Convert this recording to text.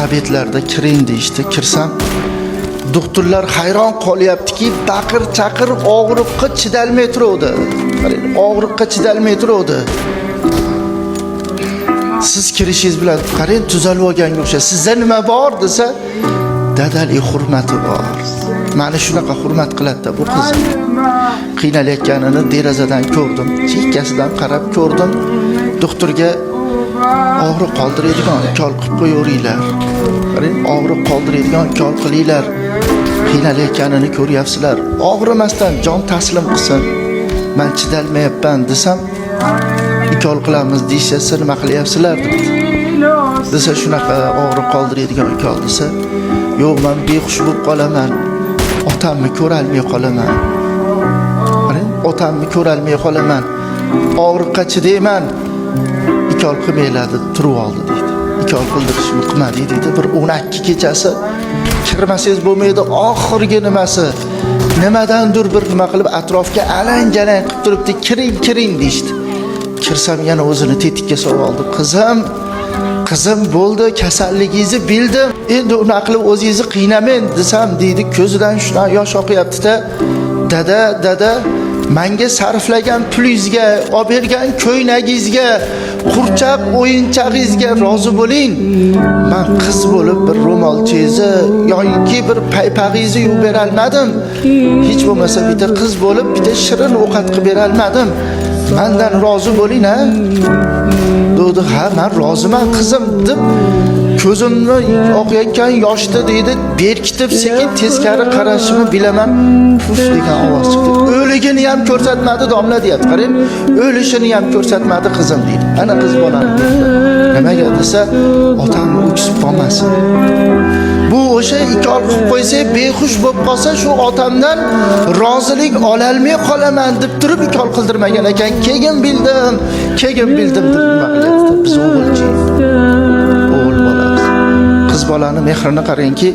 obedlarda kiring deyishdi. Kirsam, doktorlar hayron qolyaptiki, baqir-chaqir og'riqqa chidalmay turuvdi. Qarang, og'riqqa chidalmay turuvdi. Siz kirishingiz bilan qarang, tuzalib olganga o'xshaysiz. Sizda nima bor desa, dadalik hurmati bor. Meni shunaqa hurmat qiladi bu qizim. Qiynalayotganini derazadan ko'rdim, chekkasidan qarab ko'rdim. Doktorga og'riq qoldiradigan ukol qilib qo'yaveringlar. Qarang, og'riq qoldiradigan ukol qilinglar. Qiynalayotganini ko'ryapsizlar. Og'rimasdan jon taslim qilsin. Men chidalmayapman desam, ukol qilamiz deyishsa, nima qilyapsizlar debdi. Desa shunaqa og'riq qoldiradigan ukol desa, yo'q, men behush bo'lib qolaman. Otamni ko'rolmay qolaman. Qarang, otamni ko'rolmay qolaman. Og'riqqa chidayman. Ukol qilmaylar deb turib oldi deydi. Ukol qildirishni qilmadi deydi. Bir 12 kechasi kirmasangiz bo'lmaydi, oxirgi nimasi. Nimadandir bir nima qilib atrofga alang-jalang qilib turibdi. Kiring deydi. Kirsam yana o'zini tetikka solib oldi. Qizim bo'ldi, kasalligingizni bildim. Endi uni qilib o'zingizni qiynamang desam deydi, ko'zidan shuna yosh oqyapti-da. Dada, menga sarflagan pulingizga, olib bergan ko'ynagingizga, qurchaq o'yinchag'ingizga rozi bo'ling. Men qiz bo'lib bir ro'molchingizni yoki bir paypag'ingizni yuvib bera olmadim. Hech bo'lmasa bitta qiz bo'lib, bitta shirin ovqat qilib bera olmadim. Mendan rozi bo'ling, ha? Dedi, ha, men roziman qizim deb ko'zimni oqayotgan yoshda deydi, berkitib sekin teskari qarashimni bilaman. Puf degan ovoz chiqdi. O'ligini ham ko'rsatmadi domla deyapti. Qarang, o'lishini ham ko'rsatmadi qizim deydi. Ana qiz bolani. Nimaga desa, otamni o'ksib qolmasin. Bu o'sha ikol qilib qo'ysa, behush bo'lib qolsa, shu otamdan rozilik ola olmay qolaman deb turib ikol qildirmagan ekan. Keyin bildim deb nima qilyapti? Biz o'g'il bolamiz. Qiz bolani mehrini qarangki,